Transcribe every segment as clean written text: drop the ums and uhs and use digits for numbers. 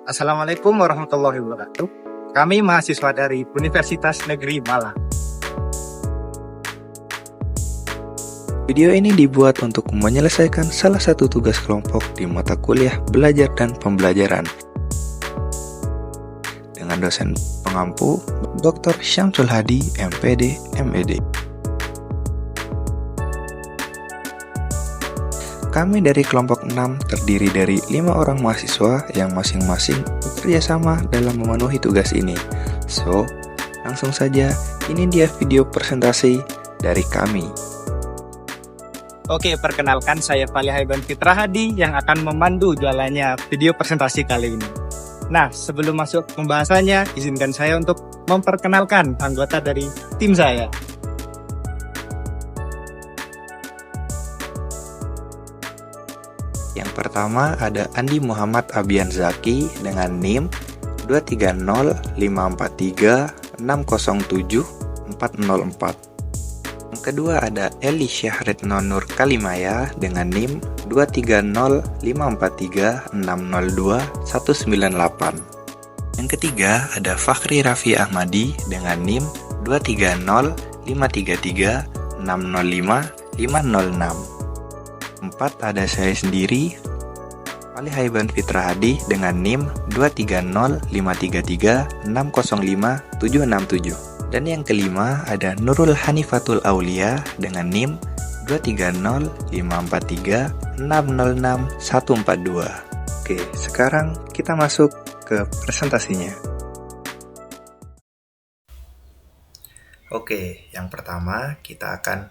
Assalamualaikum warahmatullahi wabarakatuh. Kami mahasiswa dari Universitas Negeri Malang. Video ini dibuat untuk menyelesaikan salah satu tugas kelompok di mata kuliah belajar dan pembelajaran dengan dosen pengampu Dr. Syamsul Hadi, MPD, MED. Kami dari kelompok 6 terdiri dari 5 orang mahasiswa yang masing-masing bekerja sama dalam memenuhi tugas ini. So, langsung saja, ini dia video presentasi dari kami. Oke, perkenalkan saya Fali Haiban Fitra Hadi yang akan memandu jalannya video presentasi kali ini. Nah, sebelum masuk pembahasannya, izinkan saya untuk memperkenalkan anggota dari tim saya. Yang pertama ada Andi Muhammad Abian Zaki dengan NIM 2305306074404. Yang kedua ada Eli Syahretno Nur Kalimaya dengan NIM 23053602198. Yang ketiga ada Fakhri Raffi Ahmadi dengan NIM 23053605506. 4 ada saya sendiri, Fali Haiban Fitra Hadi dengan NIM 23053605767. Dan yang kelima ada Nurul Hanifatul Aulia dengan NIM 2305436064142. Oke, sekarang kita masuk ke presentasinya. Oke, yang pertama kita akan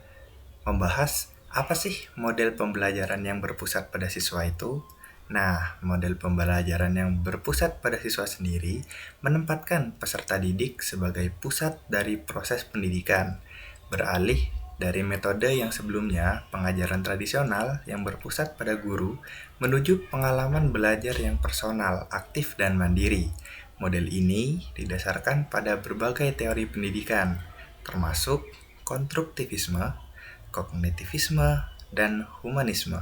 membahas apa sih model pembelajaran yang berpusat pada siswa itu? Nah, model pembelajaran yang berpusat pada siswa sendiri menempatkan peserta didik sebagai pusat dari proses pendidikan, beralih dari metode yang sebelumnya pengajaran tradisional yang berpusat pada guru menuju pengalaman belajar yang personal, aktif, dan mandiri. Model ini didasarkan pada berbagai teori pendidikan, termasuk konstruktivisme, kognitivisme, dan humanisme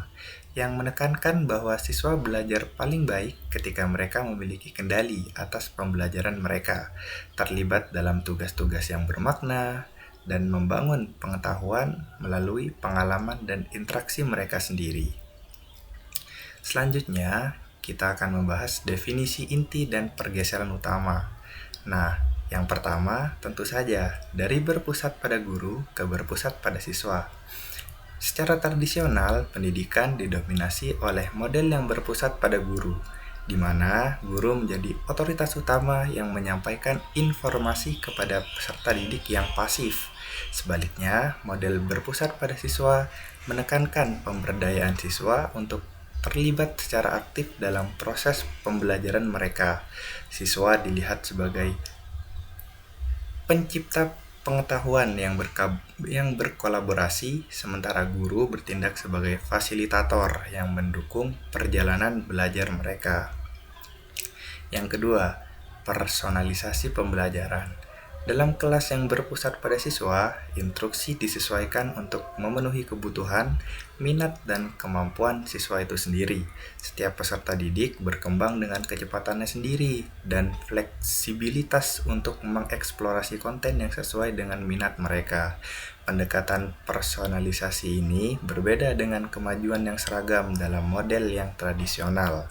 yang menekankan bahwa siswa belajar paling baik ketika mereka memiliki kendali atas pembelajaran mereka, terlibat dalam tugas-tugas yang bermakna, dan membangun pengetahuan melalui pengalaman dan interaksi mereka sendiri. Selanjutnya, kita akan membahas definisi inti dan pergeseran utama. Nah, yang pertama, tentu saja, dari berpusat pada guru ke berpusat pada siswa. Secara tradisional, pendidikan didominasi oleh model yang berpusat pada guru, di mana guru menjadi otoritas utama yang menyampaikan informasi kepada peserta didik yang pasif. Sebaliknya, model berpusat pada siswa menekankan pemberdayaan siswa untuk terlibat secara aktif dalam proses pembelajaran mereka. Siswa dilihat sebagai pencipta pengetahuan yang berkolaborasi, sementara guru bertindak sebagai fasilitator yang mendukung perjalanan belajar mereka. Yang kedua, personalisasi pembelajaran. Dalam kelas yang berpusat pada siswa, instruksi disesuaikan untuk memenuhi kebutuhan, minat, dan kemampuan siswa itu sendiri. Setiap peserta didik berkembang dengan kecepatannya sendiri dan fleksibilitas untuk mengeksplorasi konten yang sesuai dengan minat mereka. Pendekatan personalisasi ini berbeda dengan kemajuan yang seragam dalam model yang tradisional.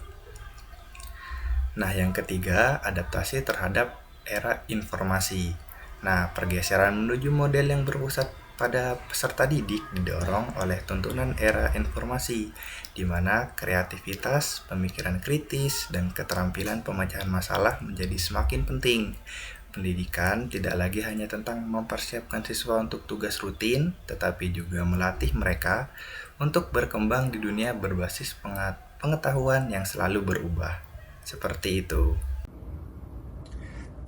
Nah, yang ketiga, adaptasi terhadap era informasi. Nah, pergeseran menuju model yang berpusat pada peserta didik didorong oleh tuntunan era informasi, di mana kreativitas, pemikiran kritis, dan keterampilan pemecahan masalah menjadi semakin penting. Pendidikan tidak lagi hanya tentang mempersiapkan siswa untuk tugas rutin, tetapi juga melatih mereka untuk berkembang di dunia berbasis pengetahuan yang selalu berubah. Seperti itu.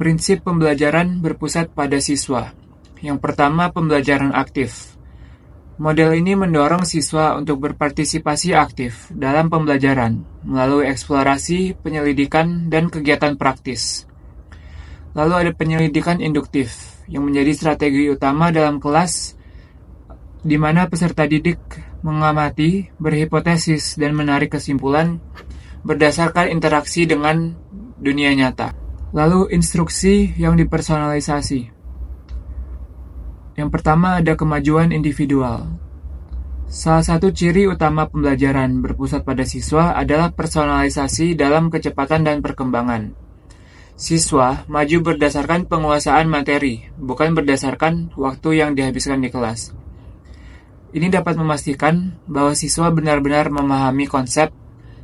Prinsip pembelajaran berpusat pada siswa. Yang pertama, pembelajaran aktif. Model ini mendorong siswa untuk berpartisipasi aktif dalam pembelajaran melalui eksplorasi, penyelidikan, dan kegiatan praktis. Lalu ada penyelidikan induktif yang menjadi strategi utama dalam kelas, di mana peserta didik mengamati, berhipotesis, dan menarik kesimpulan berdasarkan interaksi dengan dunia nyata. Lalu instruksi yang dipersonalisasi. Yang pertama ada kemajuan individual. Salah satu ciri utama pembelajaran berpusat pada siswa adalah personalisasi dalam kecepatan dan perkembangan. Siswa maju berdasarkan penguasaan materi, bukan berdasarkan waktu yang dihabiskan di kelas. Ini dapat memastikan bahwa siswa benar-benar memahami konsep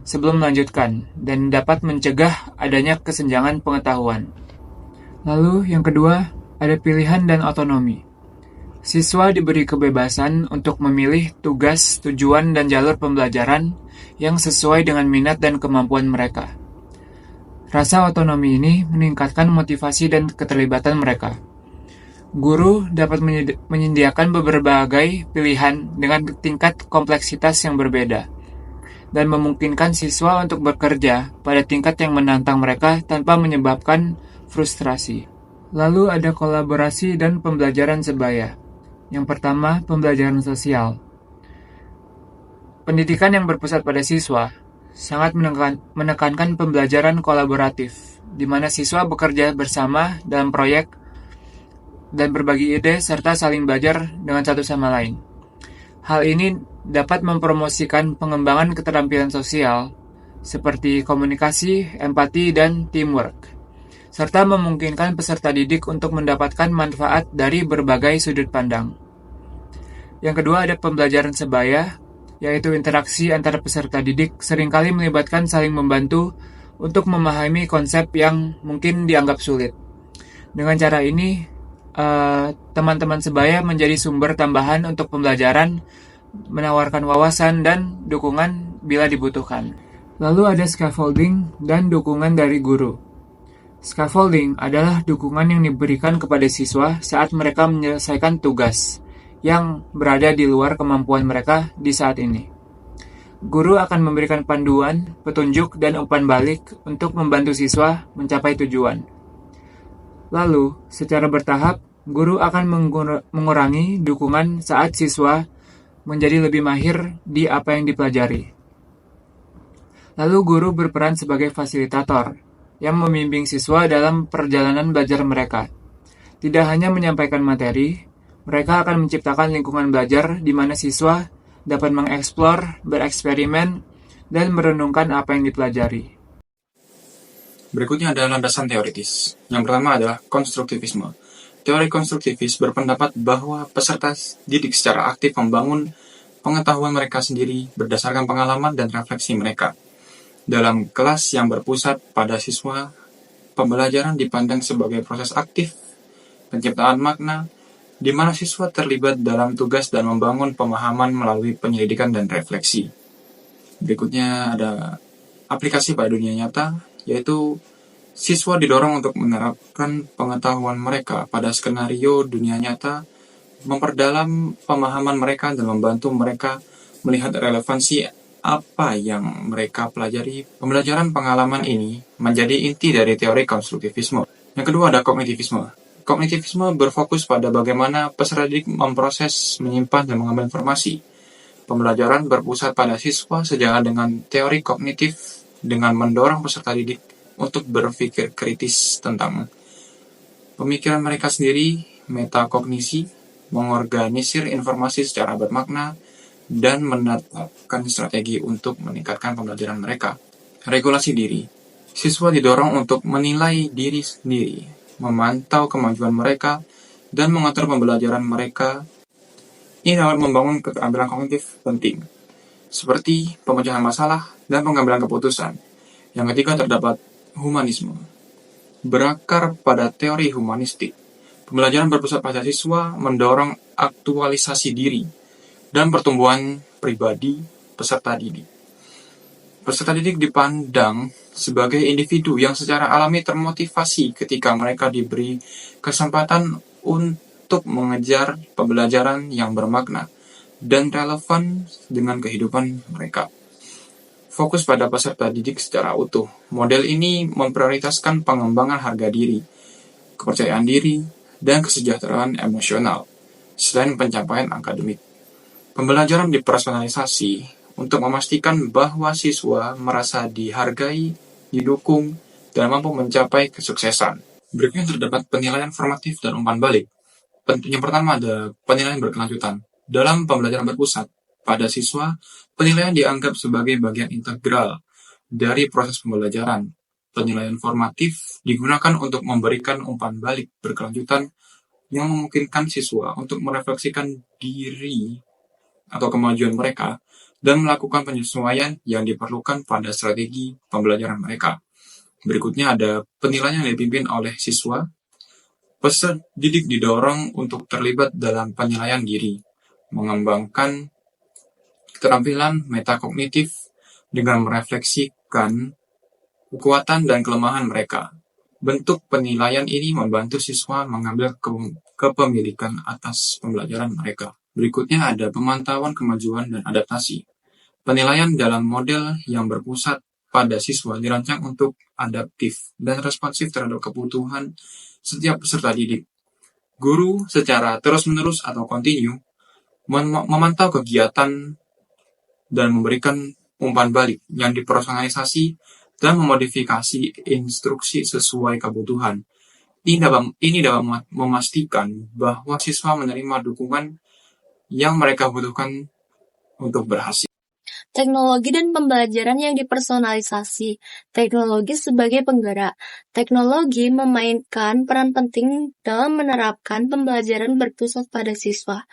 sebelum melanjutkan dan dapat mencegah adanya kesenjangan pengetahuan. Lalu yang kedua, ada pilihan dan otonomi. Siswa diberi kebebasan untuk memilih tugas, tujuan, dan jalur pembelajaran yang sesuai dengan minat dan kemampuan mereka. Rasa otonomi ini meningkatkan motivasi dan keterlibatan mereka. Guru dapat menyediakan berbagai pilihan dengan tingkat kompleksitas yang berbeda dan memungkinkan siswa untuk bekerja pada tingkat yang menantang mereka tanpa menyebabkan frustrasi. Lalu ada kolaborasi dan pembelajaran sebaya. Yang pertama, pembelajaran sosial. Pendidikan yang berpusat pada siswa sangat menekankan pembelajaran kolaboratif, di mana siswa bekerja bersama dalam proyek dan berbagi ide serta saling belajar dengan satu sama lain. Hal ini dapat mempromosikan pengembangan keterampilan sosial seperti komunikasi, empati, dan teamwork, serta memungkinkan peserta didik untuk mendapatkan manfaat dari berbagai sudut pandang. Yang kedua ada pembelajaran sebaya, yaitu interaksi antara peserta didik seringkali melibatkan saling membantu untuk memahami konsep yang mungkin dianggap sulit. Dengan cara ini, teman-teman sebaya menjadi sumber tambahan untuk pembelajaran, menawarkan wawasan dan dukungan bila dibutuhkan. Lalu ada scaffolding dan dukungan dari guru. Scaffolding adalah dukungan yang diberikan kepada siswa saat mereka menyelesaikan tugas yang berada di luar kemampuan mereka di saat ini. Guru akan memberikan panduan, petunjuk, dan umpan balik untuk membantu siswa mencapai tujuan. Lalu, secara bertahap, guru akan mengurangi dukungan saat siswa menjadi lebih mahir di apa yang dipelajari. Lalu guru berperan sebagai fasilitator yang membimbing siswa dalam perjalanan belajar mereka. Tidak hanya menyampaikan materi, mereka akan menciptakan lingkungan belajar di mana siswa dapat mengeksplor, bereksperimen, dan merenungkan apa yang dipelajari. Berikutnya adalah landasan teoritis. Yang pertama adalah konstruktivisme. Teori konstruktivis berpendapat bahwa peserta didik secara aktif membangun pengetahuan mereka sendiri berdasarkan pengalaman dan refleksi mereka. Dalam kelas yang berpusat pada siswa, pembelajaran dipandang sebagai proses aktif, penciptaan makna, di mana siswa terlibat dalam tugas dan membangun pemahaman melalui penyelidikan dan refleksi. Berikutnya ada aplikasi pada dunia nyata, yaitu siswa didorong untuk menerapkan pengetahuan mereka pada skenario dunia nyata, memperdalam pemahaman mereka dan membantu mereka melihat relevansi apa yang mereka pelajari. Pembelajaran pengalaman ini menjadi inti dari teori konstruktivisme. Yang kedua ada kognitivisme. Kognitivisme berfokus pada bagaimana peserta didik memproses, menyimpan, dan mengambil informasi. Pembelajaran berpusat pada siswa sejalan dengan teori kognitif dengan mendorong peserta didik untuk berpikir kritis tentang pemikiran mereka sendiri, metakognisi, mengorganisir informasi secara bermakna, dan menetapkan strategi untuk meningkatkan pembelajaran mereka. Regulasi diri. Siswa didorong untuk menilai diri sendiri, memantau kemajuan mereka, dan mengatur pembelajaran mereka. Ini dapat membangun keterampilan kognitif penting, seperti pemecahan masalah dan pengambilan keputusan. Yang ketiga terdapat humanisme. Berakar pada teori humanistik, pembelajaran berpusat pada siswa mendorong aktualisasi diri dan pertumbuhan pribadi peserta didik. Peserta didik dipandang sebagai individu yang secara alami termotivasi ketika mereka diberi kesempatan untuk mengejar pembelajaran yang bermakna dan relevan dengan kehidupan mereka. Fokus pada peserta didik secara utuh. Model ini memprioritaskan pengembangan harga diri, kepercayaan diri, dan kesejahteraan emosional, selain pencapaian akademik. Pembelajaran dipersonalisasi untuk memastikan bahwa siswa merasa dihargai, didukung, dan mampu mencapai kesuksesan. Berikutnya terdapat penilaian formatif dan umpan balik. Yang pertama ada penilaian berkelanjutan. Dalam pembelajaran berpusat pada siswa, penilaian dianggap sebagai bagian integral dari proses pembelajaran. Penilaian formatif digunakan untuk memberikan umpan balik berkelanjutan yang memungkinkan siswa untuk merefleksikan diri atau kemajuan mereka dan melakukan penyesuaian yang diperlukan pada strategi pembelajaran mereka. Berikutnya ada penilaian yang dipimpin oleh siswa. Peserta didik didorong untuk terlibat dalam penilaian diri, mengembangkan keterampilan metakognitif dengan merefleksikan kekuatan dan kelemahan mereka. Bentuk penilaian ini membantu siswa mengambil kepemilikan atas pembelajaran mereka. Berikutnya ada pemantauan kemajuan dan adaptasi. Penilaian dalam model yang berpusat pada siswa dirancang untuk adaptif dan responsif terhadap kebutuhan setiap peserta didik. Guru secara terus-menerus atau kontinu memantau kegiatan dan memberikan umpan balik yang dipersonalisasi dan memodifikasi instruksi sesuai kebutuhan. Ini dapat memastikan bahwa siswa menerima dukungan yang mereka butuhkan untuk berhasil. Teknologi dan pembelajaran yang dipersonalisasi. Teknologi sebagai penggerak. Teknologi memainkan peran penting dalam menerapkan pembelajaran berpusat pada siswa.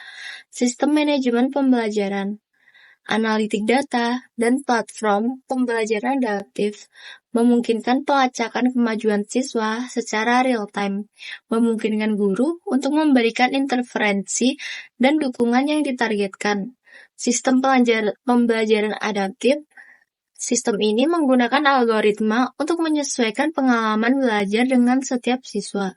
Sistem manajemen pembelajaran, analitik data, dan platform pembelajaran adaptif memungkinkan pelacakan kemajuan siswa secara real-time, memungkinkan guru untuk memberikan interferensi dan dukungan yang ditargetkan. Sistem pembelajaran adaptif. Sistem ini menggunakan algoritma untuk menyesuaikan pengalaman belajar dengan setiap siswa,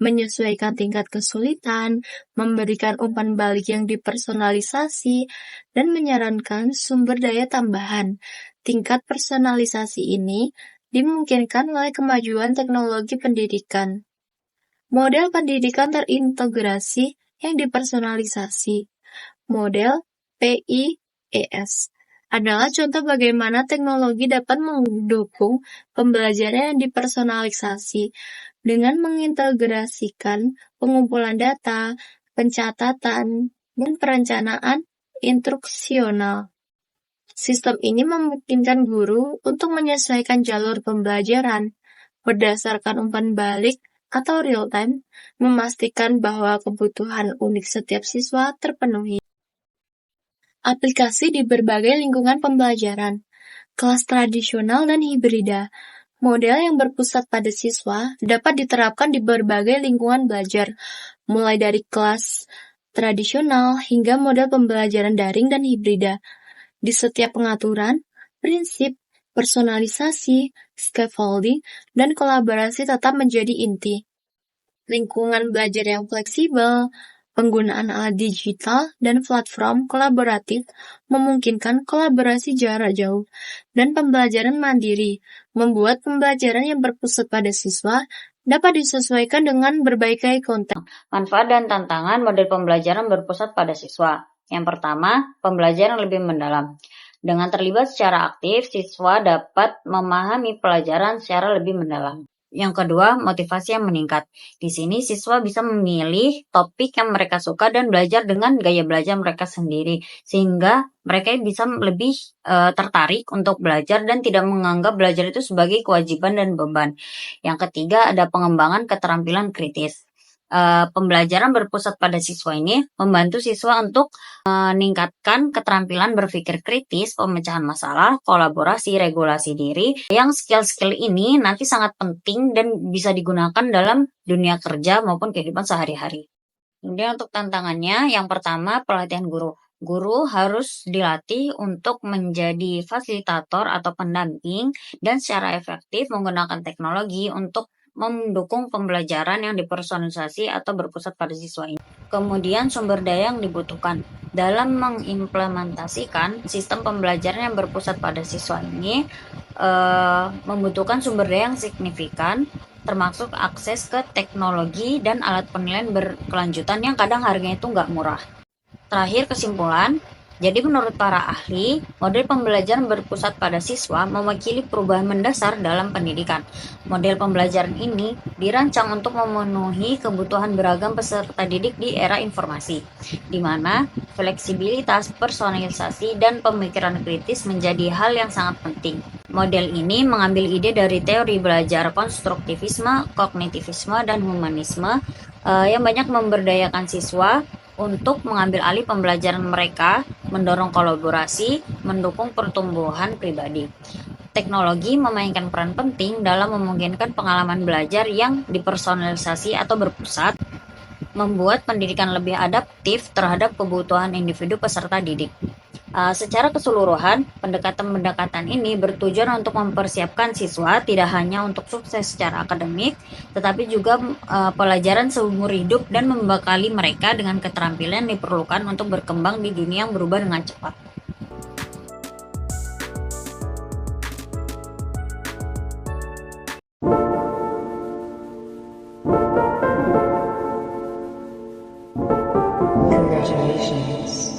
menyesuaikan tingkat kesulitan, memberikan umpan balik yang dipersonalisasi, dan menyarankan sumber daya tambahan. Tingkat personalisasi ini dimungkinkan oleh kemajuan teknologi pendidikan. Model pendidikan terintegrasi yang dipersonalisasi. Model PIES adalah contoh bagaimana teknologi dapat mendukung pembelajaran yang dipersonalisasi dengan mengintegrasikan pengumpulan data, pencatatan, dan perencanaan instruksional. Sistem ini memungkinkan guru untuk menyesuaikan jalur pembelajaran berdasarkan umpan balik atau real-time, memastikan bahwa kebutuhan unik setiap siswa terpenuhi. Aplikasi di berbagai lingkungan pembelajaran, kelas tradisional dan hibrida. Model yang berpusat pada siswa dapat diterapkan di berbagai lingkungan belajar, mulai dari kelas tradisional hingga model pembelajaran daring dan hibrida. Di setiap pengaturan, prinsip, personalisasi, scaffolding, dan kolaborasi tetap menjadi inti. Lingkungan belajar yang fleksibel, penggunaan alat digital dan platform kolaboratif memungkinkan kolaborasi jarak jauh dan pembelajaran mandiri, membuat pembelajaran yang berpusat pada siswa dapat disesuaikan dengan berbagai konteks. Manfaat dan tantangan model pembelajaran berpusat pada siswa. Yang pertama, pembelajaran lebih mendalam. Dengan terlibat secara aktif, siswa dapat memahami pelajaran secara lebih mendalam. Yang kedua, motivasi yang meningkat. Di sini siswa bisa memilih topik yang mereka suka dan belajar dengan gaya belajar mereka sendiri, sehingga mereka bisa lebih tertarik untuk belajar dan tidak menganggap belajar itu sebagai kewajiban dan beban. Yang ketiga, ada pengembangan keterampilan kritis. Pembelajaran berpusat pada siswa ini membantu siswa untuk meningkatkan keterampilan berpikir kritis, pemecahan masalah, kolaborasi, regulasi diri. Yang skill-skill ini nanti sangat penting dan bisa digunakan dalam dunia kerja maupun kehidupan sehari-hari. Kemudian untuk tantangannya, yang pertama pelatihan guru. Guru harus dilatih untuk menjadi fasilitator atau pendamping dan secara efektif menggunakan teknologi untuk mendukung pembelajaran yang dipersonalisasi atau berpusat pada siswa ini. Kemudian sumber daya yang dibutuhkan. Dalam mengimplementasikan sistem pembelajaran yang berpusat pada siswa ini membutuhkan sumber daya yang signifikan, termasuk akses ke teknologi dan alat penilaian berkelanjutan yang kadang harganya itu nggak murah. Terakhir, kesimpulan, Jadi menurut para ahli, model pembelajaran berpusat pada siswa mewakili perubahan mendasar dalam pendidikan. Model pembelajaran ini dirancang untuk memenuhi kebutuhan beragam peserta didik di era informasi, di mana fleksibilitas, personalisasi, dan pemikiran kritis menjadi hal yang sangat penting. Model ini mengambil ide dari teori belajar konstruktivisme, kognitivisme, dan humanisme yang banyak memberdayakan siswa untuk mengambil alih pembelajaran mereka, mendorong kolaborasi, mendukung pertumbuhan pribadi. Teknologi memainkan peran penting dalam memungkinkan pengalaman belajar yang dipersonalisasi atau berpusat, membuat pendidikan lebih adaptif terhadap kebutuhan individu peserta didik. Secara keseluruhan, pendekatan-pendekatan ini bertujuan untuk mempersiapkan siswa tidak hanya untuk sukses secara akademik, tetapi juga pelajaran seumur hidup dan membekali mereka dengan keterampilan yang diperlukan untuk berkembang di dunia yang berubah dengan cepat. Congratulations.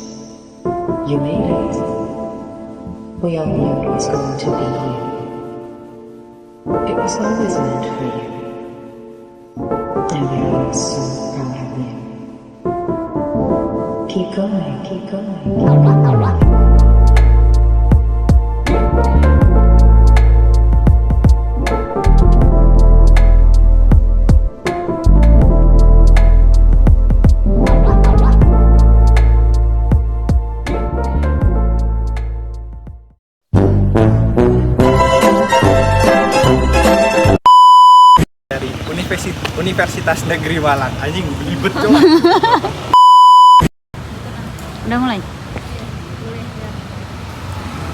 You made it. We all knew it was going to be you. It was always meant for you. And we are all so proud of you. Keep going, keep going. Dari Universitas Negeri Malang. Anjing ribet cuma. Udah mulai?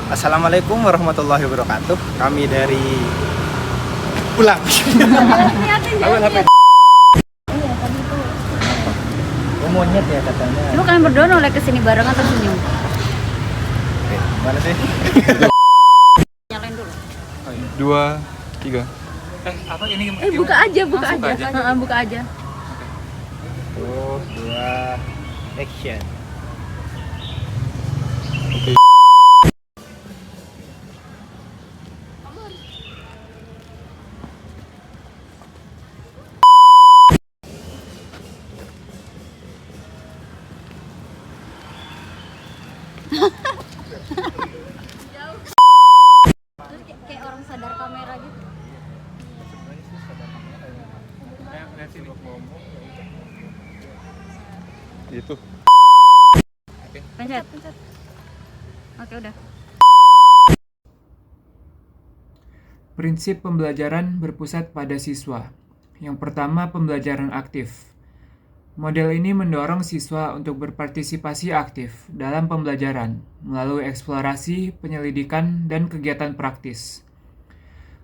Assalamualaikum warahmatullahi wabarakatuh. Kami dari pulang. Monyet ya katanya. Coba kalian berdua noleh kesini bareng atau senyum? Mana sih? Nyalain dulu. 2, 3. Apa ini? Buka aja, buka Buka aja. aja. Buka aja. 1, 2, action. Kayak orang sadar kamera gitu. Itu. Pencet. Oke, udah. Prinsip pembelajaran berpusat pada siswa. Yang pertama, pembelajaran aktif. Model ini mendorong siswa untuk berpartisipasi aktif dalam pembelajaran melalui eksplorasi, penyelidikan, dan kegiatan praktis.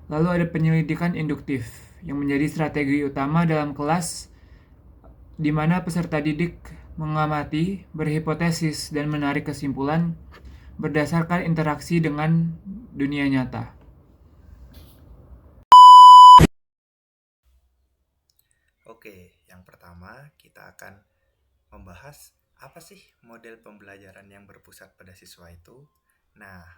Lalu ada penyelidikan induktif yang menjadi strategi utama dalam kelas di mana peserta didik mengamati, berhipotesis, dan menarik kesimpulan berdasarkan interaksi dengan dunia nyata. Oke, yang pertama kita akan membahas apa sih model pembelajaran yang berpusat pada siswa itu. Nah,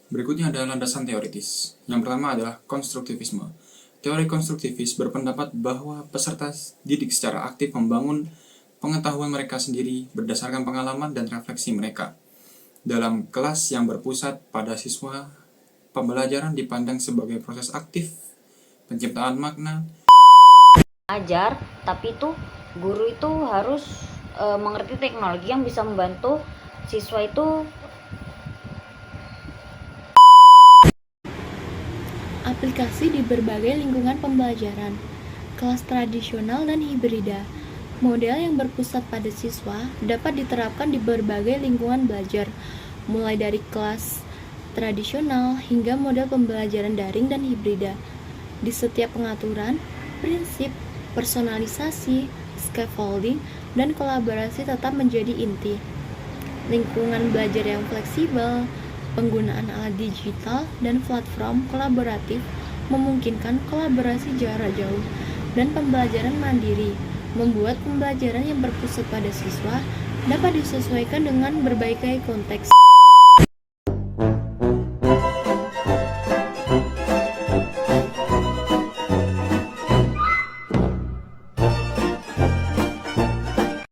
Berikutnya adalah landasan teoritis. Yang pertama adalah konstruktivisme. Teori konstruktivis berpendapat bahwa peserta didik secara aktif membangun pengetahuan mereka sendiri berdasarkan pengalaman dan refleksi mereka. Dalam kelas yang berpusat pada siswa, pembelajaran dipandang sebagai proses aktif, penciptaan makna. Ajar, tapi guru itu harus mengerti teknologi yang bisa membantu siswa itu. Aplikasi di berbagai lingkungan pembelajaran, kelas tradisional dan hibrida. Model yang berpusat pada siswa dapat diterapkan di berbagai lingkungan belajar, mulai dari kelas tradisional hingga model pembelajaran daring dan hibrida. Di setiap pengaturan, prinsip, personalisasi, scaffolding, dan kolaborasi tetap menjadi inti. Lingkungan belajar yang fleksibel, penggunaan alat digital, dan platform kolaboratif memungkinkan kolaborasi jarak jauh dan pembelajaran mandiri, membuat pembelajaran yang berpusat pada siswa dapat disesuaikan dengan berbagai konteks.